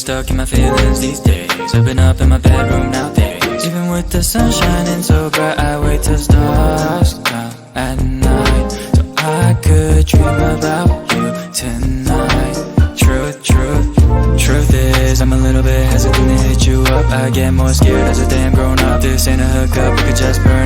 stuck in my feelings these days. I've been up in my bedroom nowadays. Even with the sun shining so bright, I wait till stars come at night, so I could dream about you tonight. Truth is, I'm a little bit hesitant to hit you up. I get more scared as a damn grown up. This ain't a hookup, we could just burn